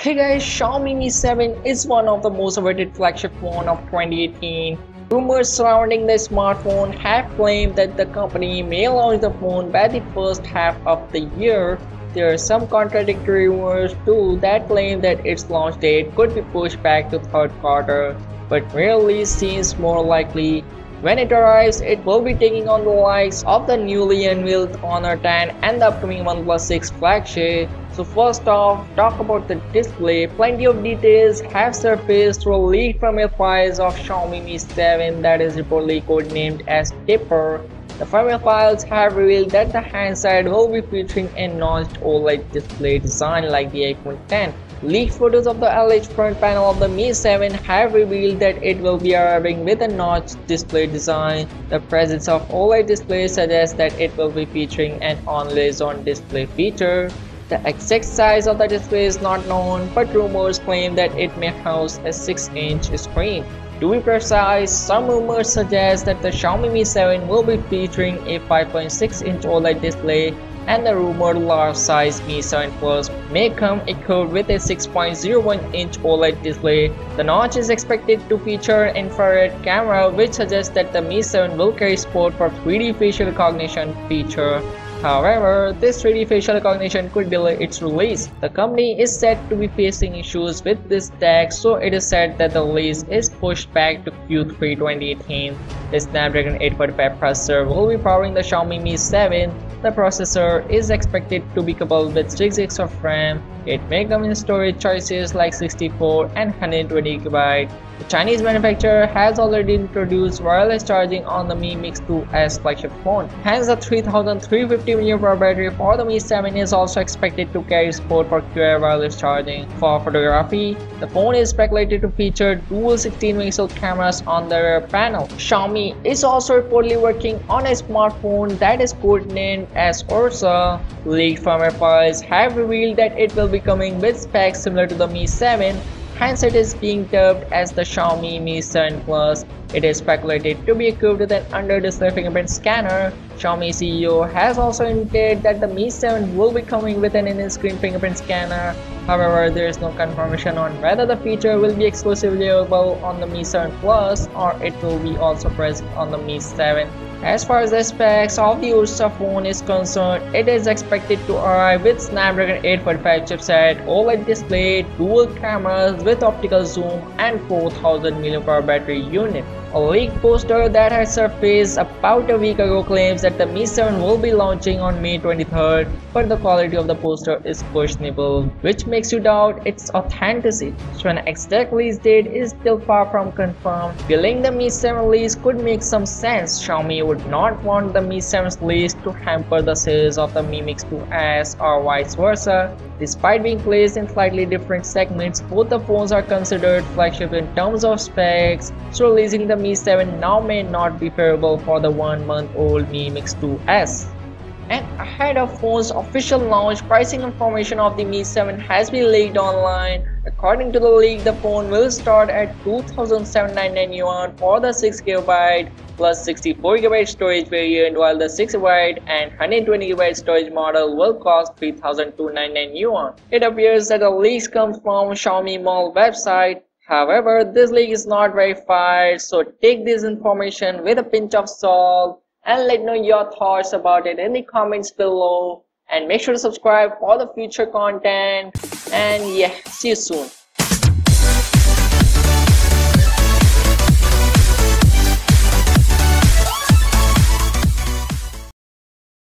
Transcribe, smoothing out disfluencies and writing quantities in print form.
Hey guys, Xiaomi Mi 7 is one of the most awaited flagship phone of 2018. Rumors surrounding the smartphone have claimed that the company may launch the phone by the first half of the year. There are some contradictory rumors too that claim that its launch date could be pushed back to third quarter, but rarely seems more likely. When it arrives, it will be taking on the likes of the newly unveiled Honor 10 and the upcoming OnePlus 6 flagship. So first off, talk about the display. Plenty of details have surfaced through leaked firmware files of Xiaomi Mi 7 that is reportedly codenamed as Tipper. The firmware files have revealed that the handset will be featuring a notched OLED display design like the iPhone 10. Leaked photos of the LH front panel of the Mi 7 have revealed that it will be arriving with a notched display design. The presence of OLED display suggests that it will be featuring an always-on display feature. The exact size of the display is not known, but rumors claim that it may house a 6-inch screen. To be precise, some rumors suggest that the Xiaomi Mi 7 will be featuring a 5.6-inch OLED display, and the rumored large size Mi 7 Plus may come equipped with a 6.01-inch OLED display. The notch is expected to feature an infrared camera, which suggests that the Mi 7 will carry support for 3D facial recognition feature. However, this 3D facial recognition could delay its release. The company is said to be facing issues with this tech, so it is said that the release is pushed back to Q3 2018. The Snapdragon 845 processor will be powering the Xiaomi Mi 7. The processor is expected to be coupled with 6 GB of RAM. It may come in storage choices like 64 and 120GB. The Chinese manufacturer has already introduced wireless charging on the Mi Mix 2S flagship phone. Hence, the 3350 mAh battery for the Mi 7 is also expected to carry support for QI wireless charging. For photography, the phone is speculated to feature dual 16-megapixel cameras on the rear panel. Xiaomi is also reportedly working on a smartphone that is codenamed as Ursa. Leaked firmware files have revealed that it will be coming with specs similar to the Mi 7. Hence, it is being dubbed as the Xiaomi Mi 7 Plus. It is speculated to be equipped with an under-display fingerprint scanner. Xiaomi CEO has also indicated that the Mi 7 will be coming with an in-screen fingerprint scanner. However, there is no confirmation on whether the feature will be exclusively available on the Mi 7 Plus or it will be also present on the Mi 7. As far as the specs of the Ursa phone is concerned, it is expected to arrive with Snapdragon 845 chipset, OLED display, dual cameras with optical zoom, and 4000 mAh battery unit. A leaked poster that has surfaced about a week ago claims that the Mi 7 will be launching on May 23rd, but the quality of the poster is questionable, which makes you doubt its authenticity. So an exact release date is still far from confirmed. Delaying the Mi 7 release could make some sense. Xiaomi would not want the Mi 7's release to hamper the sales of the Mi Mix 2S or vice versa. Despite being placed in slightly different segments, both the phones are considered flagship in terms of specs, so releasing the Mi 7 now may not be favorable for the 1-month-old Mi Mix 2S. And ahead of phone's official launch, pricing information of the Mi 7 has been leaked online. According to the leak, the phone will start at 2,799 yuan for the 6GB plus 64GB storage variant, while the 6GB and 120GB storage model will cost 3,299 yuan. It appears that the leaks come from Xiaomi Mall website. However, this leak is not verified, so take this information with a pinch of salt and let know your thoughts about it in the comments below, and make sure to subscribe for the future content. And yeah, see you soon.